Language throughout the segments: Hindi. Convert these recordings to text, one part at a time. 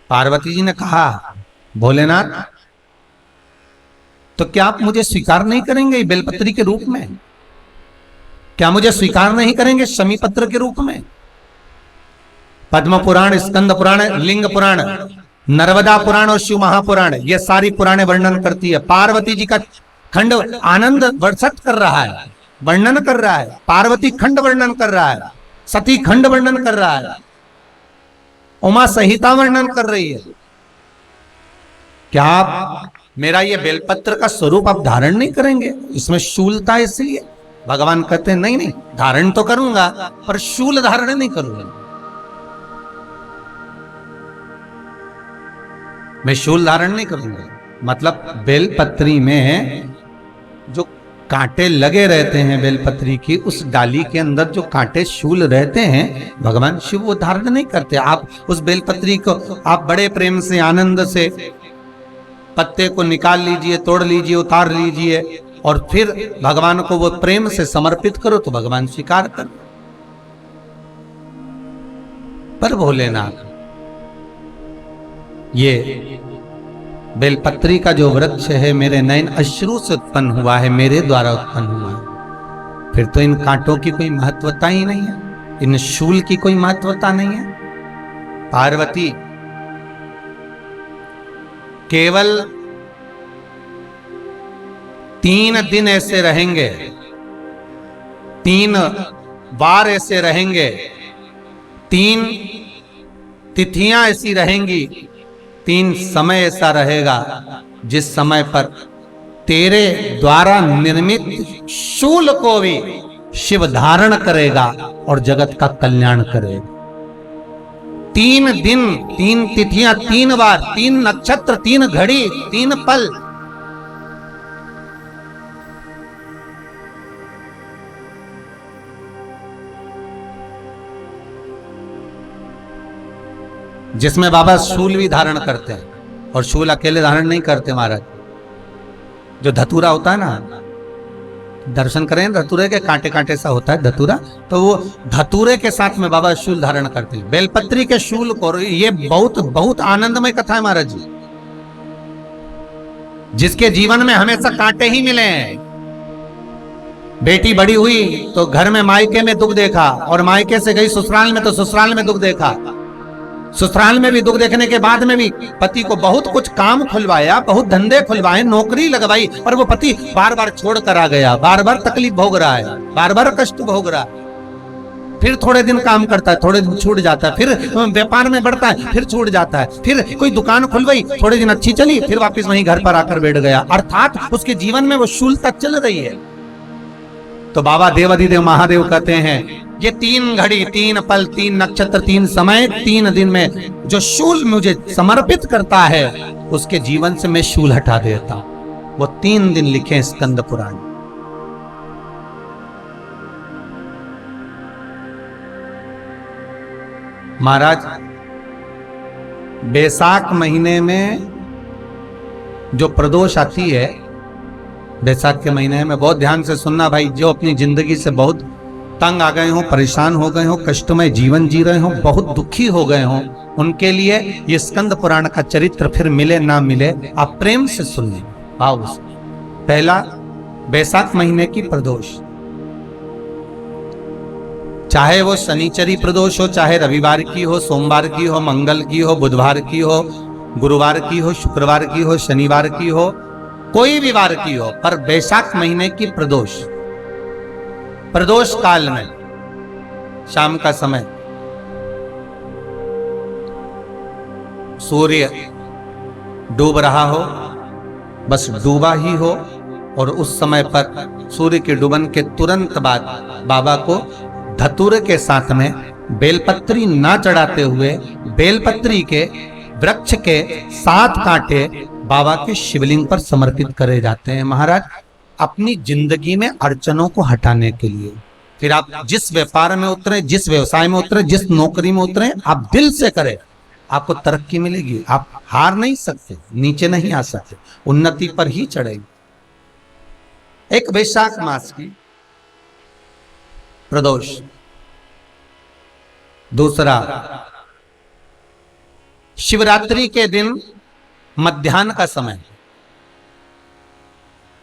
पार्वती जी ने कहा, भोलेनाथ, तो क्या आप मुझे स्वीकार नहीं करेंगे बेलपत्री के रूप में? क्या मुझे स्वीकार नहीं करेंगे शमी पत्र के रूप में? पद्म पुराण, स्कंद पुराण, लिंग पुराण, नर्मदा पुराण और शिव महापुराण, ये सारी पुराणे वर्णन करती है। पार्वती जी का खंड आनंद वर्षित कर रहा है, वर्णन कर रहा है। पार्वती खंड वर्णन कर रहा है, सती खंड वर्णन कर रहा है, उमा संहिता वर्णन कर रही है। क्या आप मेरा ये बेलपत्र का स्वरूप आप धारण नहीं करेंगे? इसमें शूलता इसलिए भगवान कहते हैं नहीं नहीं, धारण तो करूंगा पर शूल धारण नहीं करूंगा। मैं शूल धारण नहीं करूंगा, मतलब बेलपत्री में जो कांटे लगे रहते हैं बेलपत्री की, उस डाली के अंदर जो कांटे शूल रहते हैं, भगवान शिव वो धारण नहीं करते। आप उस बेलपत्री को आप बड़े प्रेम से आनंद से पत्ते को निकाल लीजिए, तोड़ लीजिए, उतार लीजिए और फिर भगवान को वो प्रेम से समर्पित करो तो भगवान स्वीकार कर। पर भोलेनाथ, ये बेलपत्री का जो वृक्ष है मेरे नयन अश्रु से उत्पन्न हुआ है, मेरे द्वारा उत्पन्न हुआ है, फिर तो इन कांटों की कोई महत्वता ही नहीं है, इन शूल की कोई महत्वता नहीं है। पार्वती केवल 3 दिन ऐसे रहेंगे, 3 बार ऐसे रहेंगे, 3 तिथियां ऐसी रहेंगी, 3 समय ऐसा रहेगा जिस समय पर तेरे द्वारा निर्मित शूल को भी शिव धारण करेगा और जगत का कल्याण करेगा। 3 दिन, 3 तिथियां, 3 बार, 3 नक्षत्र, 3 घड़ी, 3 पल। जिसमें बाबा शूल भी धारण करते हैं, और शूल अकेले धारण नहीं करते महाराज। जो धतूरा होता है ना, दर्शन करें धतूरे के, कांटे कांटे सा होता है धतूरा, तो वो धतूरे के साथ में बाबा शूल धारण करते हैं, बेलपत्री के शूल को। ये बहुत बहुत आनंदमय कथा है महाराज जी। जिसके जीवन में हमेशा कांटे ही मिले हैं, बेटी बड़ी हुई तो घर में मायके में दुख देखा, और मायके से गई ससुराल में तो ससुराल में दुख देखा, ससुराल में भी दुख देखने के बाद में भी पति को बहुत कुछ काम खुलवाया, बहुत धंधे खुलवाए, नौकरी लगवाई, पर वो पति बार बार छोड़ कर आ गया, बार बार तकलीफ भोग रहा है, बार बार कष्ट भोग रहा है। फिर थोड़े दिन काम करता है, थोड़े दिन छूट जाता है, फिर व्यापार में बढ़ता है, फिर छूट जाता है, फिर कोई दुकान खुलवाई, थोड़े दिन अच्छी चली, फिर वापस वहीं घर पर आकर बैठ गया। अर्थात उसके जीवन में वो शूलता चल रही है। तो बाबा देवाधिदेव महादेव कहते हैं, ये 3 घड़ी, 3 पल, 3 नक्षत्र, 3 समय, 3 दिन में जो शूल मुझे समर्पित करता है उसके जीवन से मैं शूल हटा देता हूं। वो 3 दिन लिखे स्कंद पुराण। महाराज, बैसाख महीने में जो प्रदोष आती है, बैसाख के महीने में बहुत ध्यान से सुनना भाई, जो अपनी जिंदगी से बहुत तंग आ गए हो, परेशान हो गए हो, कष्टमय जीवन जी रहे हो, बहुत दुखी हो गए हो, उनके लिए ये स्कंद पुराण का चरित्र फिर मिले ना मिले, आप प्रेम से सुनिए भाव से। पहला, बैसाख महीने की प्रदोष, चाहे वो शनिचरी प्रदोष हो, चाहे रविवार की हो, सोमवार की हो, मंगल की हो, बुधवार की हो, गुरुवार की हो, शुक्रवार की हो, शनिवार की हो, कोई भी वार की हो, पर बैसाख महीने की प्रदोष, प्रदोष काल में शाम का समय सूर्य डूब रहा हो, बस डूबा ही हो, और उस समय पर सूर्य के डूबन के तुरंत बाद बाबा को धतूरे के साथ में बेलपत्री ना चढ़ाते हुए बेलपत्री के वृक्ष के 7 कांटे बाबा के शिवलिंग पर समर्पित करे जाते हैं महाराज, अपनी जिंदगी में अड़चनों को हटाने के लिए। फिर आप जिस व्यापार में उतरे, जिस व्यवसाय में उतरे, जिस नौकरी में उतरे, आप दिल से करें, आपको तरक्की मिलेगी। आप हार नहीं सकते, नीचे नहीं आ सकते, उन्नति पर ही चढ़ेगी। एक वैशाख मास की प्रदोष, दूसरा शिवरात्रि के दिन मध्याह्न का समय,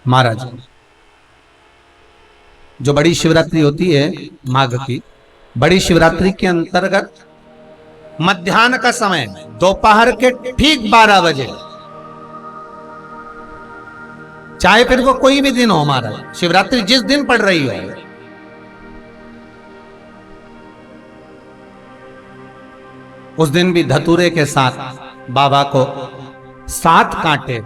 महाराज जो बड़ी शिवरात्रि होती है माघ की, बड़ी शिवरात्रि के अंतर्गत मध्याह्न का समय, दोपहर के ठीक 12 बजे, चाहे फिर वो कोई भी दिन हो, महाराज शिवरात्रि जिस दिन पड़ रही हो, उस दिन भी धतूरे के साथ बाबा को 7 कांटे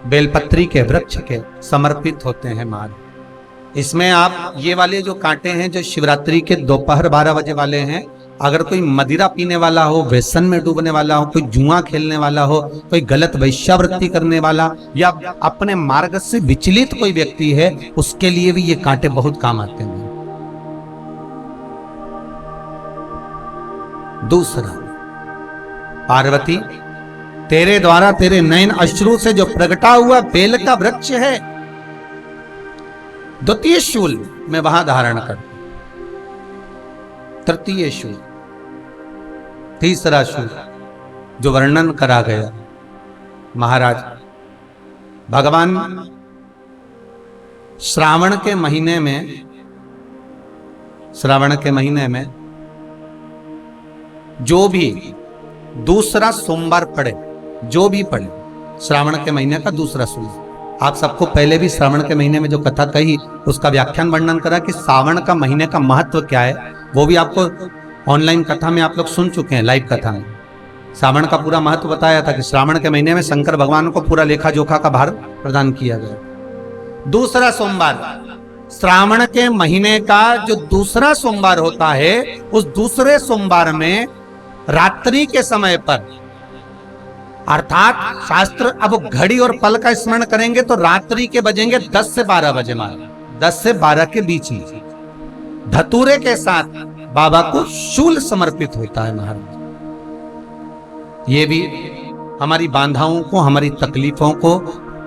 बेलपत्री के वृक्ष के समर्पित होते हैं महाराज। इसमें आप ये वाले जो कांटे हैं जो शिवरात्रि के दोपहर 12 बजे वाले हैं, अगर कोई मदिरा पीने वाला हो, व्यसन में डूबने वाला हो, कोई जुआ खेलने वाला हो, कोई गलत वैश्यावृत्ति करने वाला या अपने मार्ग से विचलित कोई व्यक्ति है, उसके लिए भी ये कांटे बहुत काम आते हैं। दूसरा, पार्वती तेरे द्वारा तेरे नयन अश्रु से जो प्रगटा हुआ बेल का वृक्ष है, द्वितीय शूल मैं वहां धारण कर, तृतीय शूल, तीसरा शूल जो वर्णन करा गया महाराज, भगवान श्रावण के महीने में जो भी दूसरा सोमवार पड़े, जो भी पड़े, श्रावण के महीने का दूसरा सोमवार, आप सबको पहले भी श्रावण के महीने में जो कथा कही उसका व्याख्यान वर्णन करा कि श्रावण का महीने का महत्व क्या है, वो भी आपको ऑनलाइन कथा में आप लोग सुन चुके हैं, लाइव कथा में श्रावण का पूरा महत्व बताया था कि श्रावण के महीने में शंकर भगवान को पूरा लेखा जोखा का भार प्रदान किया गया। दूसरा सोमवार, श्रावण के महीने का जो दूसरा सोमवार होता है, उस दूसरे सोमवार में रात्रि के समय पर, अर्थात शास्त्र अब घड़ी और पल का स्मरण करेंगे तो रात्रि के बजेंगे 10 से 12 बजे, महाराज 10 से 12 के बीच में धतूरे के साथ बाबा को शूल समर्पित होता है महाराज। ये भी हमारी बाधाओं को, हमारी तकलीफों को,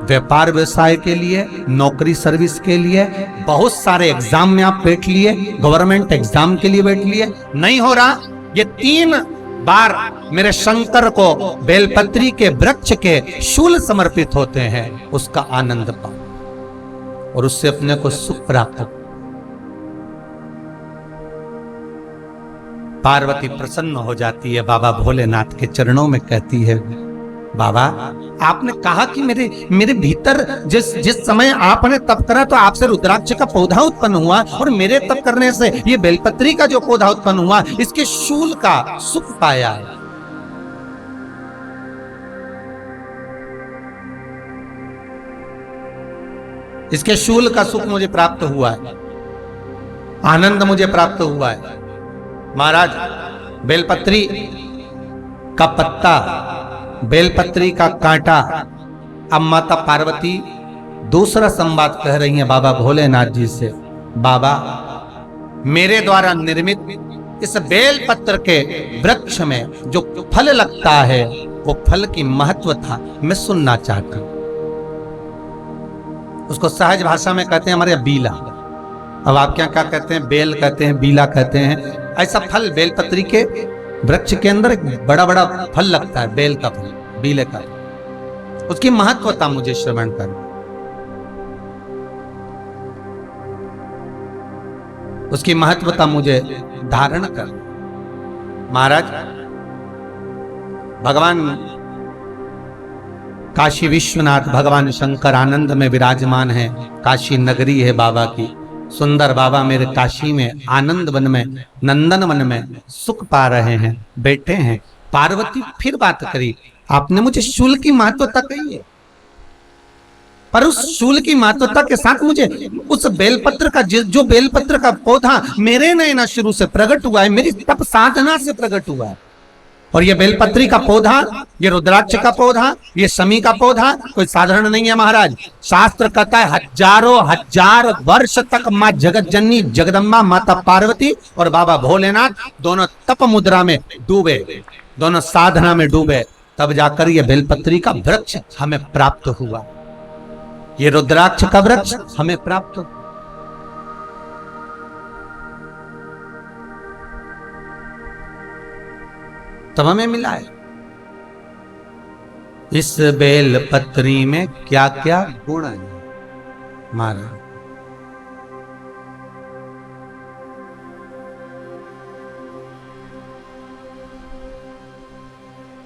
व्यापार व्यवसाय के लिए, नौकरी सर्विस के लिए, बहुत सारे एग्जाम में आप बैठ लिए, गवर्नमेंट एग्जाम के लिए बैठ लिए, नहीं हो रहा, ये 3 बार मेरे शंकर को बेलपत्री के वृक्ष के शूल समर्पित होते हैं, उसका आनंद पाओ और उससे अपने को सुख प्राप्त हो। पार्वती प्रसन्न हो जाती है, बाबा भोलेनाथ के चरणों में कहती है, बाबा आपने कहा कि मेरे भीतर जिस समय आपने तप करा तो आपसे रुद्राक्ष का पौधा उत्पन्न हुआ, और मेरे तप करने से ये बेलपत्री का जो पौधा उत्पन्न हुआ, इसके शूल का सुख पाया है। इसके शूल का सुख मुझे प्राप्त हुआ है, आनंद मुझे प्राप्त हुआ है। महाराज बेलपत्री का पत्ता, बेलपत्री का कांटा, अब माता पार्वती दूसरा संवाद कह रही हैं बाबा भोलेनाथ जी से, बाबा मेरे द्वारा निर्मित इस बेलपत्र के वृक्ष में जो फल लगता है, वो फल की महत्वता मैं सुनना चाहता हूं। उसको सहज भाषा में कहते हैं हमारे बीला, अब आप क्या क्या कहते हैं, बेल कहते हैं, बीला कहते हैं। ऐसा फल बेलपत्री के वृक्ष के अंदर बड़ा बड़ा फल लगता है, बेल का फल, बीले का, उसकी महत्वता मुझे श्रवण करना, उसकी महत्वता मुझे धारण कर। महाराज भगवान काशी विश्वनाथ, भगवान शंकर आनंद में विराजमान है, काशी नगरी है बाबा की, सुंदर बाबा मेरे काशी में आनंद वन में, नंदन वन में सुख पा रहे हैं, बैठे हैं। पार्वती फिर बात करी, आपने मुझे शूल की महत्वता कही है, पर उस शूल की महत्वता के साथ मुझे उस बेलपत्र का, जो बेलपत्र का पौधा मेरे नयन शुरू से प्रकट हुआ है, मेरी तप साधना से प्रकट हुआ है, और ये बेलपत्री का पौधा, ये रुद्राक्ष का पौधा, ये शमी का पौधा कोई साधारण नहीं है महाराज। शास्त्र कहता है हजारों हजार वर्ष तक माँ जगत जननी जगदम्बा माता पार्वती और बाबा भोलेनाथ दोनों तप मुद्रा में डूबे, दोनों साधना में डूबे, तब जाकर ये बेलपत्री का वृक्ष हमें प्राप्त हुआ, ये रुद्राक्ष का वृक्ष हमें प्राप्त हुआ। तब हमें मिला है। इस बेल पत्री में क्या क्या गुण है महाराज।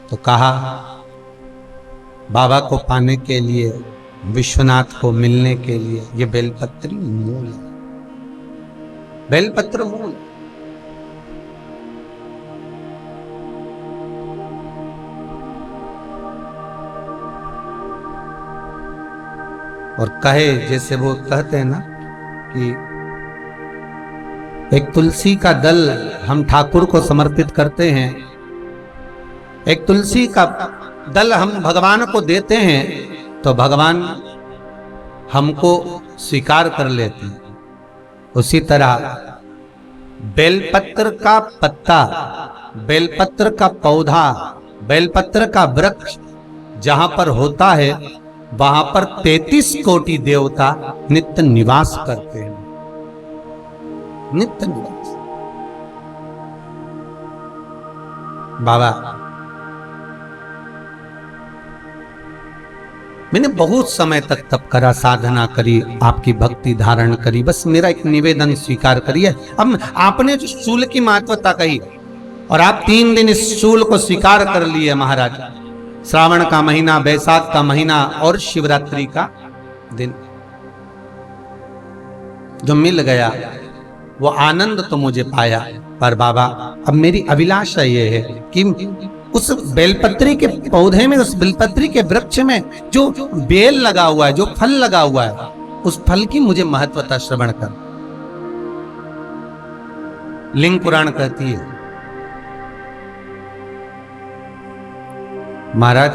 तो कहा बाबा को पाने के लिए, विश्वनाथ को मिलने के लिए ये बेलपत्री मूल है, बेलपत्र मूल। और कहे जैसे वो कहते हैं ना कि एक तुलसी का दल हम ठाकुर को समर्पित करते हैं, एक तुलसी का दल हम भगवान को देते हैं तो भगवान हमको स्वीकार कर लेते हैं। उसी तरह बेलपत्र का पत्ता, बेलपत्र का पौधा, बेलपत्र का वृक्ष जहां पर होता है वहां पर 33 कोटि देवता नित्य निवास करते हैं, नित्य निवास। बाबा मैंने बहुत समय तक तप करा, साधना करी, आपकी भक्ति धारण करी, बस मेरा एक निवेदन स्वीकार करिए। अब आपने जो शूल की महत्वता कही और आप 3 दिन इस शूल को स्वीकार कर लिए महाराज, श्रावण का महीना, बैसाख का महीना और शिवरात्रि का दिन जो मिल गया वो आनंद तो मुझे पाया। पर बाबा अब मेरी अभिलाषा ये है कि उस बेलपत्री के पौधे में, उस बेलपत्री के वृक्ष में जो बेल लगा हुआ है, जो फल लगा हुआ है, उस फल की मुझे महत्वता श्रवण कर। लिंग पुराण कहती है महाराज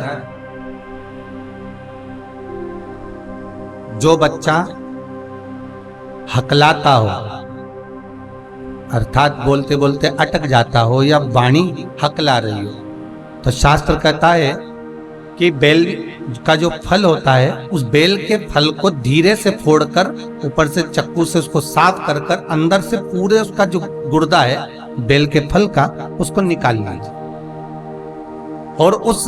जो बच्चा हकलाता हो अर्थात बोलते बोलते अटक जाता हो या वाणी हकला रही हो, तो शास्त्र कहता है कि बेल का जो फल होता है उस बेल के फल को धीरे से फोड़कर ऊपर से चक्कू से उसको साफ कर कर अंदर से पूरे उसका जो गुर्दा है बेल के फल का उसको निकाल लीजिए और उस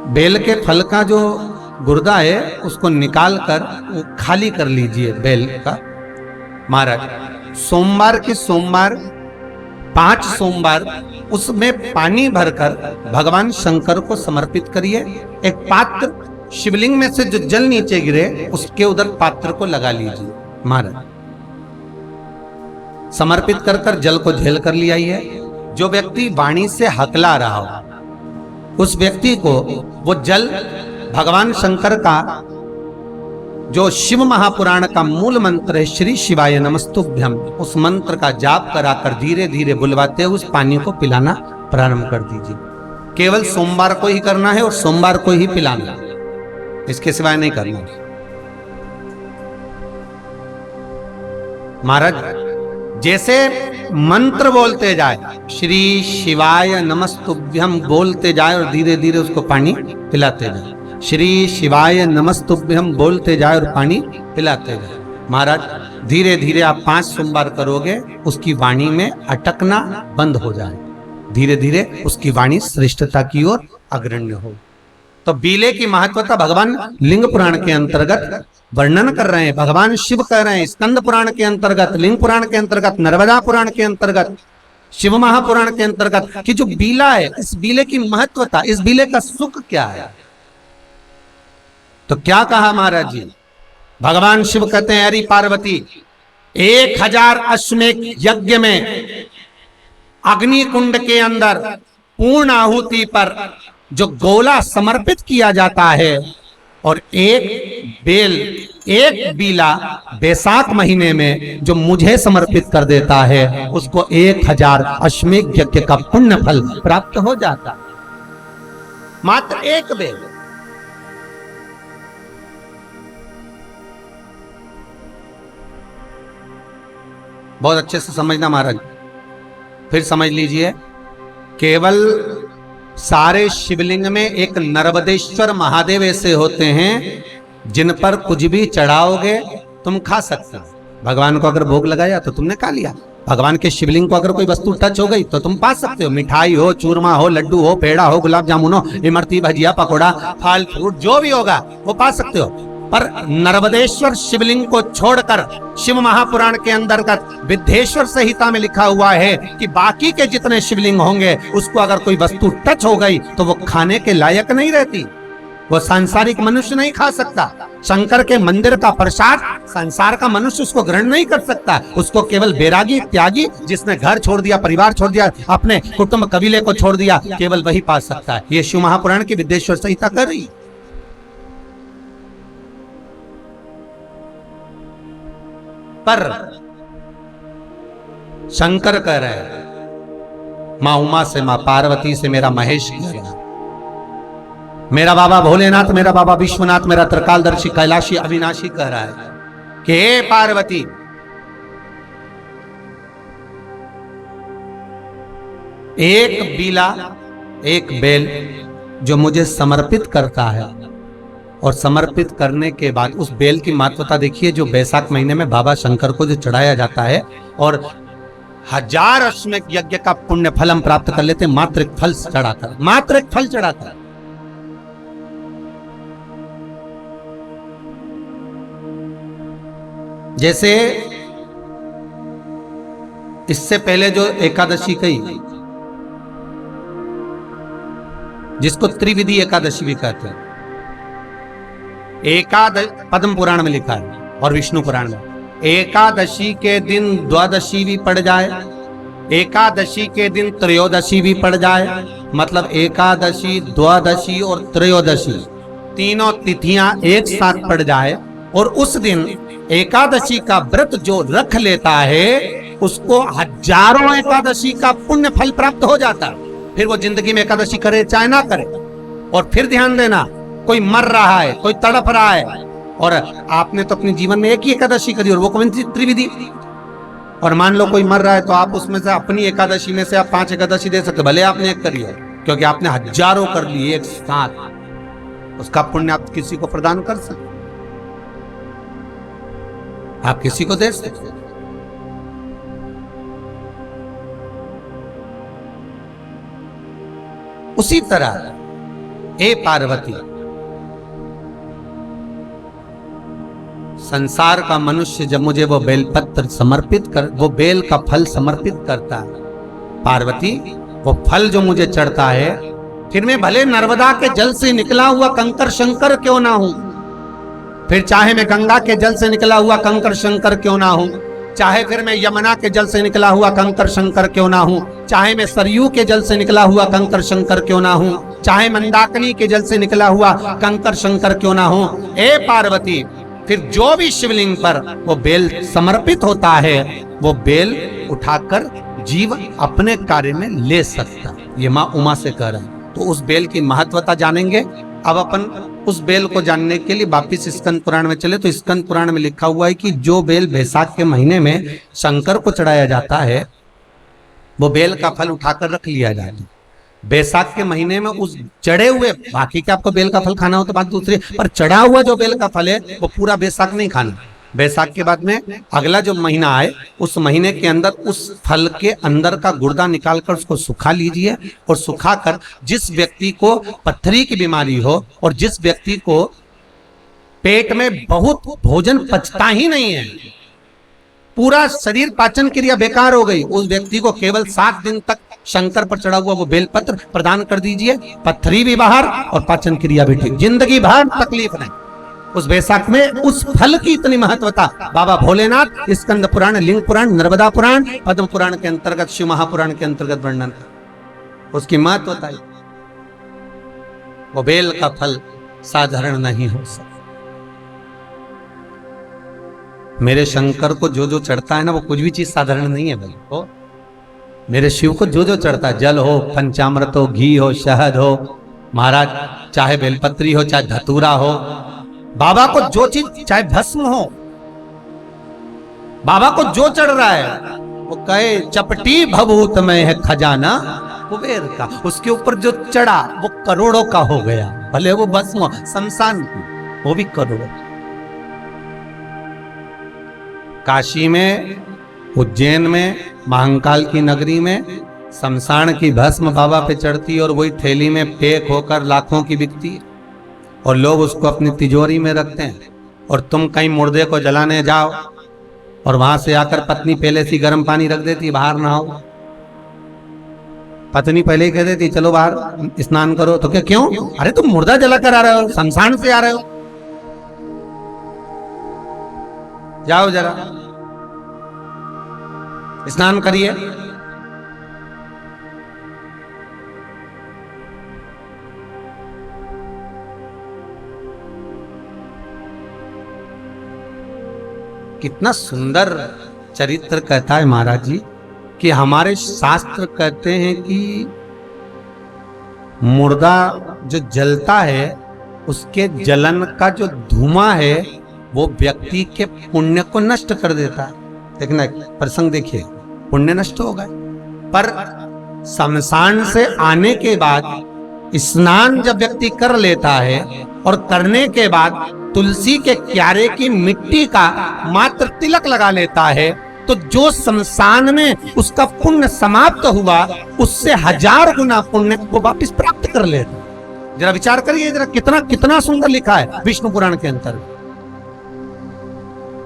बेल के फल का जो गुर्दा है उसको निकाल कर खाली कर लीजिए बेल का। महाराज सोमवार के सोमवार 5 सोमवार उसमें पानी भरकर भगवान शंकर को समर्पित करिए। एक पात्र शिवलिंग में से जो जल नीचे गिरे उसके उधर पात्र को लगा लीजिए। महाराज समर्पित कर कर जल को झेल कर ले आइए। जो व्यक्ति वाणी से हकला रहा हो उस व्यक्ति को वो जल भगवान शंकर का जो शिव महापुराण का मूल मंत्र है श्री शिवाय नमस्तुभ्यम, उस मंत्र का जाप कराकर धीरे धीरे बुलवाते हुए उस पानी को पिलाना प्रारंभ कर दीजिए। केवल सोमवार को ही करना है और सोमवार को ही पिलाना, इसके सिवाय नहीं करना। महाराज जैसे मंत्र बोलते जाए श्री शिवाय नमस्तुभ्यम बोलते जाए और धीरे धीरे उसको पानी पिलाते जाए, श्री शिवाय नमस्तुभ्यम बोलते जाए और पानी पिलाते जाए। महाराज धीरे धीरे आप 5 सोमवार करोगे उसकी वाणी में अटकना बंद हो जाए, धीरे धीरे उसकी वाणी श्रेष्ठता की ओर अग्रण्य हो। तो बीले की महत्वता भगवान लिंग पुराण के अंतर्गत वर्णन कर रहे हैं, भगवान शिव कह रहे हैं। स्कंद पुराण के अंतर्गत, लिंग पुराण के अंतर्गत, नर्मदा पुराण के अंतर्गत, शिव महापुराण के अंतर्गत कि जो बीला है इस बीले की महत्वता, इस बीले का सुख क्या है। तो क्या कहा महाराज जी, भगवान शिव कहते हैं अरे पार्वती 1000 अश्वमेध यज्ञ में अग्नि कुंड के अंदर पूर्ण आहुति पर जो गोला समर्पित किया जाता है और एक बेल, एक बीला बैसाख महीने में जो मुझे समर्पित कर देता है उसको 1000 अश्वमेध यज्ञ का पुण्य फल प्राप्त हो जाता। मात्र एक बेल। बहुत अच्छे से समझना महाराज, फिर समझ लीजिए। केवल सारे शिवलिंग में एक नर्मदेश्वर महादेव ऐसे होते हैं जिन पर कुछ भी चढ़ाओगे तुम खा सकते हो। भगवान को अगर भोग लगाया तो तुमने खा लिया, भगवान के शिवलिंग को अगर कोई वस्तु टच हो गई तो तुम पा सकते हो। मिठाई हो, चूरमा हो, लड्डू हो, पेड़ा हो, गुलाब जामुन हो, इमरती, भजिया, पकोड़ा, फल फ्रूट जो भी होगा वो पा सकते हो। पर नर्मदेश्वर शिवलिंग को छोड़कर शिव महापुराण के अंतर्गत विद्धेश्वर संहिता में लिखा हुआ है कि बाकी के जितने शिवलिंग होंगे उसको अगर कोई वस्तु टच हो गई तो वो खाने के लायक नहीं रहती, वो सांसारिक मनुष्य नहीं खा सकता। शंकर के मंदिर का प्रसाद संसार का मनुष्य उसको ग्रहण नहीं कर सकता, उसको केवल बैरागी त्यागी जिसने घर छोड़ दिया, परिवार छोड़ दिया, अपने कुटुंब कबीले को छोड़ दिया, केवल वही पा सकता है। ये शिव महापुराण की विद्धेश्वर संहिता कर रही। पर शंकर कह रहे मां उमा से, मां पार्वती से मेरा महेश गया, मेरा बाबा भोलेनाथ, मेरा बाबा विश्वनाथ, मेरा त्रिकालदर्शी कैलाशी अविनाशी कह रहा है कि हे पार्वती, एक बीला, एक बेल जो मुझे समर्पित करता है और समर्पित करने के बाद उस बेल की महत्वता देखिए, जो बैसाख महीने में बाबा शंकर को जो चढ़ाया जाता है और 1000 अश्वमेध यज्ञ का पुण्य फल हम प्राप्त कर लेते, मात्र एक फल चढ़ाकर, मात्र एक फल चढ़ाकर। जैसे इससे पहले जो एकादशी कही, जिसको त्रिविधि एकादशी भी कहते हैं, पद्म पुराण में लिखा है और विष्णु पुराण में, एकादशी के दिन द्वादशी भी पड़ जाए, एकादशी के दिन त्रयोदशी भी पड़ जाए, मतलब एकादशी, द्वादशी और त्रयोदशी तीनों तिथियां एक साथ पड़ जाए और उस दिन एकादशी का व्रत जो रख लेता है उसको 1000 एकादशी का पुण्य फल प्राप्त हो जाता है। फिर वो जिंदगी में एकादशी करे चाहे ना करे। और फिर ध्यान देना, कोई मर रहा है, कोई तड़प रहा है, और आपने तो अपने जीवन में एक ही एकादशी करी और वो कौन सी? त्रिविधि। और मान लो कोई मर रहा है तो आप उसमें से अपनी एकादशी में से आप 5 एकादशी दे सकते, भले आपने एक करी है, क्योंकि आपने 1000 कर ली एक साथ, उसका पुण्य आप किसी को प्रदान कर सकते, आप किसी को दे सकते। उसी तरह हे पार्वती, संसार का मनुष्य जब मुझे वो बेलपत्र समर्पित कर, वो बेल का फल समर्पित करता है, पार्वती वो फल जो मुझे चढ़ता है, फिर मैं भले नर्मदा के जल से निकला हुआ कंकर शंकर क्यों ना हूं, फिर चाहे मैं गंगा के जल से निकला हुआ कंकर शंकर क्यों ना हूं, चाहे फिर मैं यमुना के जल से निकला हुआ कंकर शंकर क्यों ना हूं, चाहे मैं सरयू के जल से निकला हुआ कंकर शंकर क्यों ना हूं, चाहे मंदाकिनी के जल से निकला हुआ कंकर शंकर क्यों ना हूं, ए पार्वती, फिर जो भी शिवलिंग पर वो बेल समर्पित होता है वो बेल उठाकर जीव अपने कार्य में ले सकता। ये मां उमा से कह रहा है। तो उस बेल की महत्वता जानेंगे। अब अपन उस बेल को जानने के लिए वापिस स्कंद पुराण में चले तो स्कंद पुराण में लिखा हुआ है कि जो बेल बैसाख के महीने में शंकर को चढ़ाया जाता है वो बेल का फल उठाकर रख लिया जाता है। बैसाख के महीने में उस चढ़े हुए, बाकी के आपको बेल का फल खाना हो तो बात दूसरी, पर चढ़ा हुआ जो बेल का फल है वो पूरा बैसाख नहीं खाना। बैसाख के बाद में अगला जो महीना आए उस महीने के अंदर उस फल के अंदर का गुर्दा निकालकर उसको सुखा लीजिए, और सुखाकर जिस व्यक्ति को पथरी की बीमारी हो और जिस व्यक्ति को पेट में बहुत भोजन पचता ही नहीं है, पूरा शरीर पाचन क्रिया बेकार हो गई, उस व्यक्ति को केवल 7 दिन तक शंकर पर चढ़ा हुआ वो बेलपत्र प्रदान कर दीजिए, पथरी भी बाहर और पाचन क्रिया भी ठीक, जिंदगी भर तकलीफ नहीं। उस बैसाख में उस फल की इतनी महत्वता बाबा भोलेनाथ स्कंद पुराण, लिंग पुराण, नर्मदा पुराण, पद्म पुराण के अंतर्गत, शिव महापुराण के अंतर्गत वर्णन कर, उसकी महत्वता वो बेल का फल साधारण नहीं हो सकता। मेरे शंकर को जो जो चढ़ता है ना वो कुछ भी चीज साधारण नहीं है भाई। हो मेरे शिव को जो जो चढ़ता है, जल हो, पंचामृत हो, घी हो, शहद हो, महाराज चाहे बेलपत्री हो, चाहे धतूरा हो, बाबा को जो चीज, चाहे भस्म हो, बाबा को जो चढ़ रहा है वो कहे चपटी भभूत में है खजाना कुबेर का, उसके ऊपर जो चढ़ा वो करोड़ों का हो गया, भले वो भस्म हो, शमशान की वो भी करोड़ों। काशी में, उज्जैन में, महाकाल की नगरी में शमशान की भस्म बाबा पे चढ़ती और वही थैली में पैक होकर लाखों की बिकती है और लोग उसको अपनी तिजोरी में रखते हैं। और तुम कहीं मुर्दे को जलाने जाओ और वहां से आकर पत्नी पहले से गर्म पानी रख देती, बाहर नहाओ। पत्नी पहले ही कह देती चलो बाहर स्नान करो, तो क्या क्यों? अरे तुम मुर्दा जला कर आ रहे हो, शमशान से आ रहे हो, जाओ जरा स्नान करिए। कितना सुंदर चरित्र कहता है महाराज जी कि हमारे शास्त्र कहते हैं कि मुर्दा जो जलता है उसके जलन का जो धुआं है वो व्यक्ति के पुण्य को नष्ट कर देता है। देखना प्रसंग देखिए, पुण्य नष्ट हो गए। पर शमशान से आने के बाद स्नान जब व्यक्ति कर लेता है और करने के बाद तुलसी के क्यारे की मिट्टी का मात्र तिलक लगा लेता है, तो जो शमशान में उसका पुण्य समाप्त हुआ उससे 1000 गुना पुण्य को वापस प्राप्त कर लेता। जरा विचार करिए, जरा कितना कितना सुंदर लिखा है विष्णु पुराण के अंतर।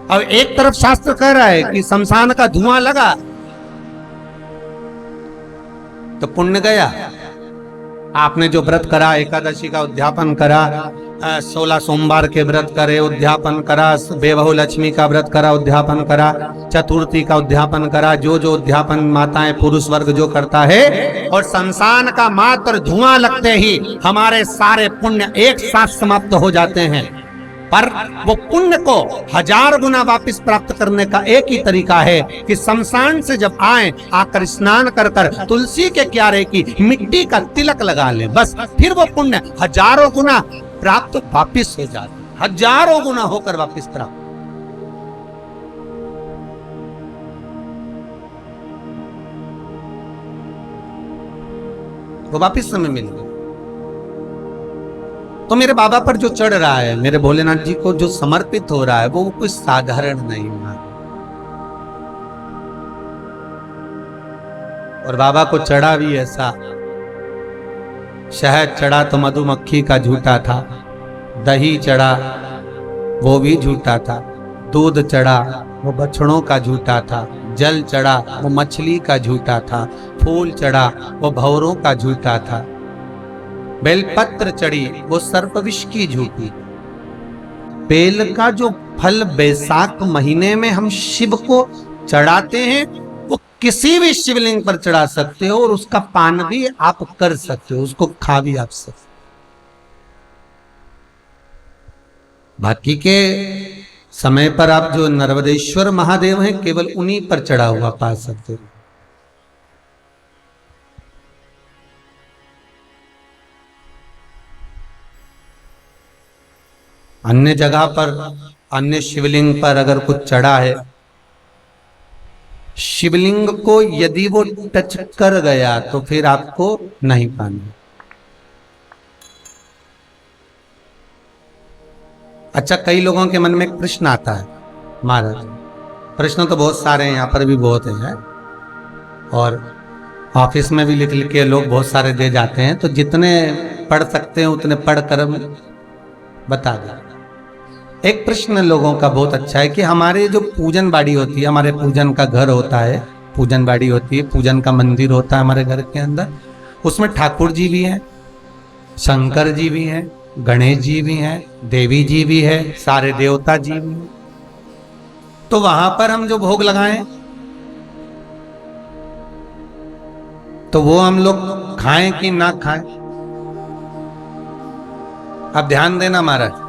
अब एक तरफ शास्त्र कह रहा है कि शमशान का धुआं लगा तो पुण्य गया। आपने जो व्रत करा, एकादशी का उद्यापन करा, 16 सोमवार के व्रत करे, उद्यापन करा, बेबहू लक्ष्मी का व्रत करा, उद्यापन करा, चतुर्थी का उद्यापन करा, जो जो उद्यापन माताएं पुरुष वर्ग जो करता है, और शमशान का मात्र धुआं लगते ही हमारे सारे पुण्य एक साथ समाप्त हो जाते हैं। पर वो पुण्य को 1000 गुना वापस प्राप्त करने का एक ही तरीका है कि शमशान से जब आए, आकर स्नान कर कर तुलसी के क्यारे की मिट्टी का तिलक लगा ले, बस फिर वो पुण्य 1000 गुना प्राप्त वापिस हो जाते, 1000 गुना होकर वापिस प्राप्त। वो वापिस समय मिल गया। तो मेरे बाबा पर जो चढ़ रहा है, मेरे भोलेनाथ जी को जो समर्पित हो रहा है, वो कोई साधारण नहीं है। और बाबा को चढ़ा भी ऐसा, शहद चढ़ा तो मधुमक्खी का झूठा था, दही चढ़ा वो भी झूठा था, दूध चढ़ा वो बछड़ों का झूठा था, जल चढ़ा वो मछली का झूठा था, फूल चढ़ा वो भंवरों का झूठा था, बेलपत्र चढ़ी वो सर्पविष की झूठी। बेल का जो फल बैसाख महीने में हम शिव को चढ़ाते हैं वो किसी भी शिवलिंग पर चढ़ा सकते हो और उसका पान भी आप कर सकते हो, उसको खा भी आप सकते। बाकी के समय पर आप जो नर्मदेश्वर महादेव हैं केवल उन्हीं पर चढ़ा हुआ पा सकते हो। अन्य जगह पर, अन्य शिवलिंग पर अगर कुछ चढ़ा है, शिवलिंग को यदि वो टच कर गया तो फिर आपको नहीं पाना। अच्छा, कई लोगों के मन में एक प्रश्न आता है महाराज, प्रश्न तो बहुत सारे हैं, यहाँ पर भी बहुत है और ऑफिस में भी लिख लिख के लोग बहुत सारे दे जाते हैं, तो जितने पढ़ सकते हैं उतने पढ़ कर बता दें। एक प्रश्न लोगों का बहुत अच्छा है कि हमारे जो पूजन बाड़ी होती है, हमारे पूजन का घर होता है, पूजन बाड़ी होती है, पूजन का मंदिर होता है हमारे घर के अंदर, उसमें ठाकुर जी भी हैं, शंकर जी भी हैं, गणेश जी भी हैं, देवी जी भी है, सारे देवता जी भी हैं। तो वहां पर हम जो भोग लगाएं तो वो हम लोग खाएं कि ना खाएं? अब ध्यान देना महाराज,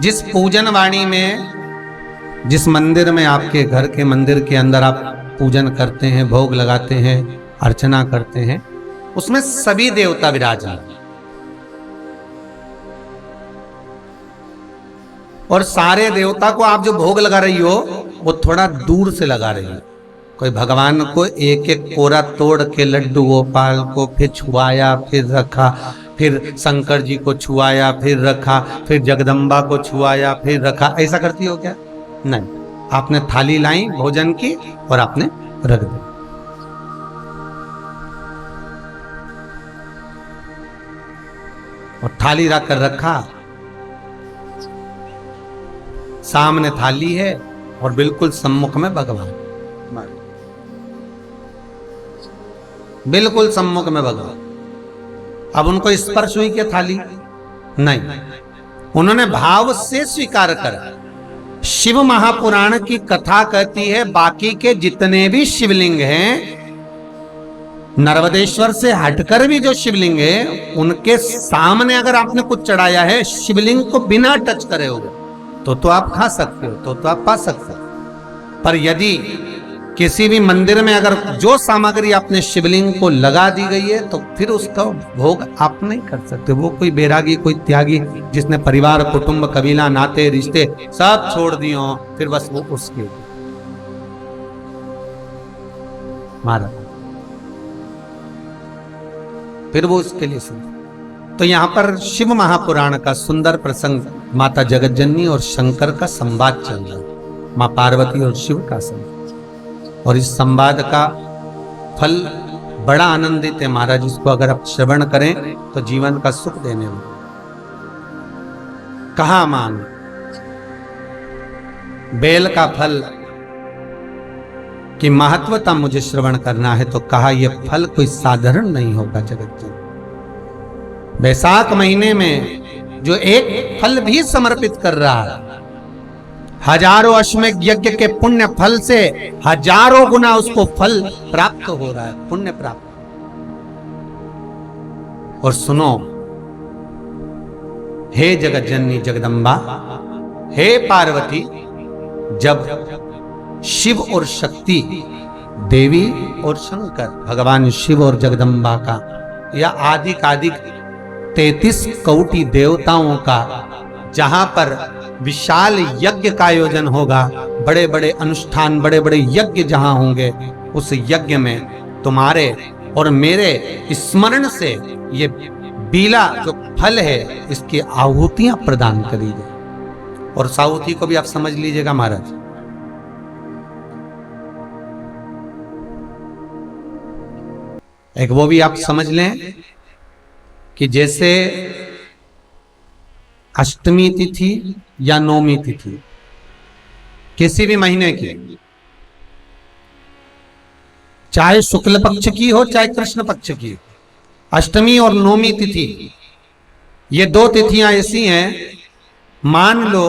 जिस पूजन वाणी में, जिस मंदिर में, आपके घर के मंदिर के अंदर आप पूजन करते हैं, भोग लगाते हैं, अर्चना करते हैं, उसमें सभी देवता विराजमान और सारे देवता को आप जो भोग लगा रही हो वो थोड़ा दूर से लगा रही हो। कोई भगवान को एक एक कोरा तोड़ के लड्डू गोपाल को फिर छुआया, फिर रखा, फिर शंकर जी को छुआया, फिर रखा, फिर जगदम्बा को छुआया, फिर रखा, ऐसा करती हो क्या? नहीं। आपने थाली लाई भोजन की और आपने रख दी। और थाली रख कर रखा, सामने थाली है और बिल्कुल सम्मुख में भगवान, बिल्कुल सम्मुख में भगवान। अब उनको स्पर्श हुई क्या थाली? नहीं, उन्होंने भाव से स्वीकार करा। शिव महापुराण की कथा कहती है बाकी के जितने भी शिवलिंग हैं, नर्मदेश्वर से हटकर भी जो शिवलिंग है, उनके सामने अगर आपने कुछ चढ़ाया है, शिवलिंग को बिना टच करे हो तो आप खा सकते हो, तो आप पा सकते हो। पर यदि किसी भी मंदिर में अगर जो सामग्री आपने शिवलिंग को लगा दी गई है, तो फिर उसका भोग आप नहीं कर सकते। वो कोई बैरागी, कोई त्यागी जिसने परिवार, कुटुंब, कबीला, नाते, रिश्ते सब छोड़ दिए हो, फिर बस वो उसके मारा, फिर वो उसके लिए सुन। तो यहां पर शिव महापुराण का सुंदर प्रसंग, माता जगतजननी और शंकर का संवाद चल रहा है, मां पार्वती और शिव का संवाद। और इस संवाद का फल बड़ा आनंदित है महाराज, इसको अगर आप श्रवण करें तो जीवन का सुख देने वाला। कहा मान बेल का फल की महत्वता मुझे श्रवण करना है, तो कहा यह फल कोई साधारण नहीं होगा जगत जी। बैसाख महीने में जो एक फल भी समर्पित कर रहा है, हजारों अश्वमेध यज्ञ के पुण्य फल से हजारों गुना उसको फल प्राप्त हो रहा है, पुण्य प्राप्त। और सुनो, हे जगत जननी जगदम्बा, हे पार्वती, जब शिव और शक्ति, देवी और शंकर, भगवान शिव और जगदम्बा का या आदिक 33 कोटि देवताओं का जहां पर विशाल यज्ञ का आयोजन होगा, बड़े बड़े अनुष्ठान, बड़े बड़े यज्ञ जहां होंगे, उस यज्ञ में तुम्हारे और मेरे स्मरण से ये बीला जो फल है, इसकी आहुतियां प्रदान करी जाए। और उस आहुति को भी आप समझ लीजिएगा महाराज, एक वो भी आप समझ लें कि जैसे अष्टमी तिथि या नौमी तिथि किसी भी महीने की, चाहे शुक्ल पक्ष की हो चाहे कृष्ण पक्ष की, अष्टमी और नौमी तिथि, ये दो तिथियां ऐसी हैं, मान लो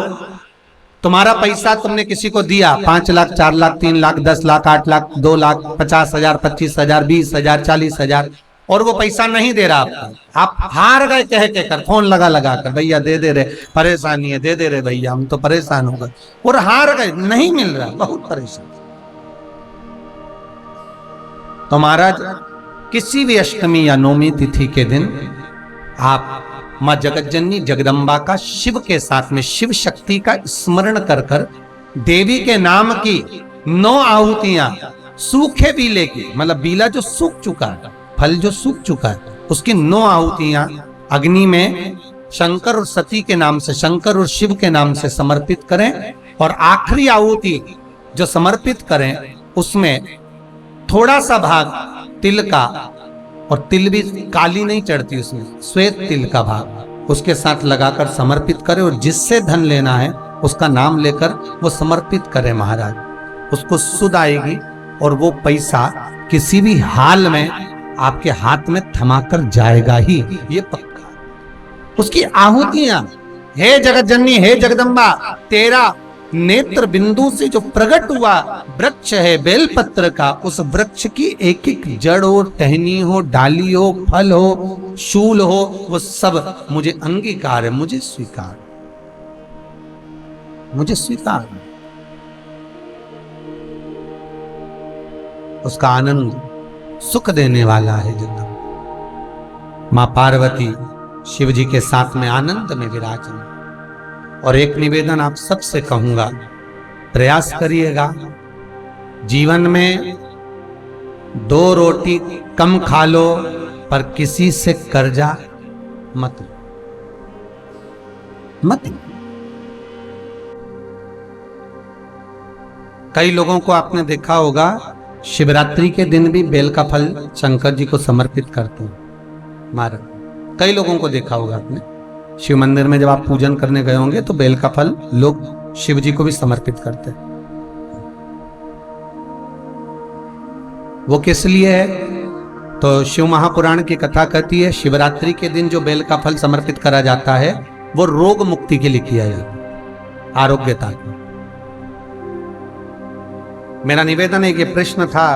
तुम्हारा पैसा तुमने किसी को दिया, 5 लाख, 4 लाख, 3 लाख, 10 लाख, 8 लाख, 2 लाख, 50,000, 25,000, 20,000, 40,000, और वो पैसा नहीं दे रहा आपको, आप हार गए कह के कर, फोन लगा कर, भैया दे दे रहे, परेशानी है, दे दे रहे भैया, हम तो परेशान हो गए, और हार गए, नहीं मिल रहा, बहुत परेशान। तो महाराज किसी भी अष्टमी या नौमी तिथि के दिन आप मां जगतजननी जगदम्बा का शिव के साथ में, शिव शक्ति का स्मरण कर कर, देवी के नाम की 9 आहुतियां, सूखे बीले की, मतलब बीला जो सूख चुका है, फल जो सूख चुका है, उसकी 9 आहुतियां अग्नि में शंकर और सती के नाम से, शंकर और शिव के नाम से समर्पित करें। और आखिरी आहुति जो समर्पित करें, उसमें थोड़ा सा भाग तिल का, और तिल भी काली नहीं चढ़ती उसमें, श्वेत तिल का भाग उसके साथ लगाकर समर्पित करें, और जिससे धन लेना है उसका नाम लेकर वो समर्पित करें महाराज, उसको सुध आएगी और वो पैसा किसी भी हाल में आपके हाथ में थमाकर जाएगा ही, ये पक्का। उसकी आहुतियां, हे जगत जननी, हे जगदम्बा, तेरा नेत्र बिंदु से जो प्रकट हुआ वृक्ष है बेलपत्र का, उस वृक्ष की एक एक जड़ हो, टहनी हो, डाली हो, फल हो, शूल हो, वो सब मुझे अंगीकार है, मुझे स्वीकार, मुझे स्वीकार। उसका आनंद सुख देने वाला है जगदम्बा। मां पार्वती शिव जी के साथ में आनंद में विराजमान। और एक निवेदन आप सबसे कहूंगा, प्रयास करिएगा जीवन में 2 रोटी कम खा लो, पर किसी से कर्जा मत लो, मत लो। कई लोगों को आपने देखा होगा शिवरात्रि के दिन भी बेल का फल शंकर जी को समर्पित करते हैं महाराज। कई लोगों को देखा होगा आपने, शिव मंदिर में जब आप पूजन करने गए होंगे तो बेल का फल लोग शिव जी को भी समर्पित करते हैं। वो किस लिए है? तो शिव महापुराण की कथा कहती है शिवरात्रि के दिन जो बेल का फल समर्पित करा जाता है वो रोग मुक्ति के लिए किया जाता है, आरोग्यता के। मेरा निवेदन है कि प्रश्न था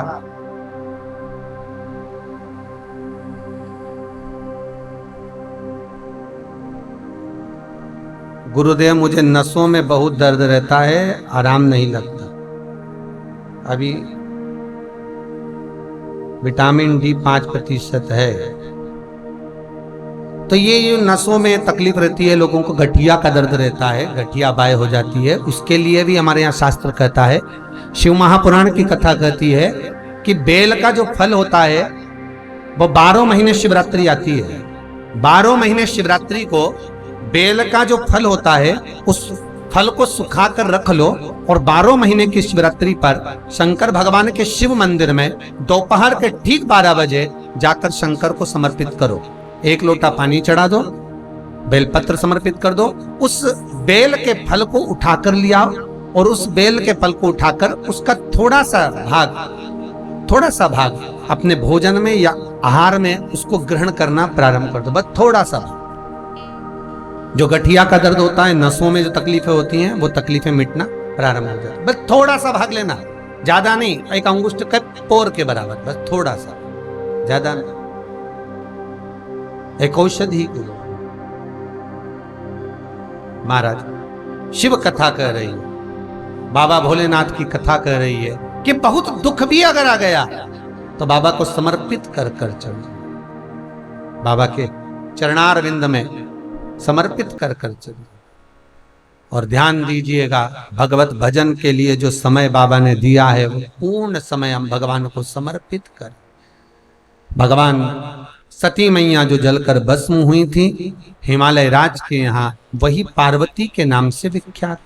गुरुदेव मुझे नसों में बहुत दर्द रहता है, आराम नहीं लगता। अभी विटामिन डी 5% है। तो ये नसों में तकलीफ रहती है, लोगों को गठिया का दर्द रहता है, गठिया बाय हो जाती है, उसके लिए भी हमारे यहाँ शास्त्र कहता है, शिव महापुराण की कथा कहती है कि बेल का जो फल होता है वो 12 महीने शिवरात्रि आती है, 12 महीने शिवरात्रि को बेल का जो फल होता है उस फल को सुखा कर रख लो और 12 महीने की शिवरात्रि पर शंकर भगवान के शिव मंदिर में दोपहर के ठीक 12 बजे जाकर शंकर को समर्पित करो। 1 लोटा पानी चढ़ा दो, बेलपत्र समर्पित कर दो, उस बेल के फल को उठाकर लिया और उस बेल के फल को उठाकर उसका थोड़ा सा भाग अपने भोजन में या आहार में उसको ग्रहण करना प्रारंभ कर दो। बस थोड़ा सा। जो गठिया का दर्द होता है, नसों में जो तकलीफें होती हैं वो तकलीफें मिटना प्रारंभ हो जाती है। बस थोड़ा सा भाग लेना, ज्यादा नहीं, 1 अंगुष्ठ के पोर के बराबर, बस थोड़ा सा, ज्यादा नहीं। एक औषधि को महाराज शिव कथा कह रही है, बाबा भोलेनाथ की कथा कह रही है कि बहुत दुख भी अगर आ गया तो बाबा को समर्पित कर चल, बाबा के चरणारविंद में समर्पित कर चलिए। और ध्यान दीजिएगा, भगवत भजन के लिए जो समय बाबा ने दिया है वो पूर्ण समय हम भगवान को समर्पित करें। भगवान सती मैया जो जलकर भस्म हुई थी हिमालय राज के यहाँ, वही पार्वती के नाम से विख्यात।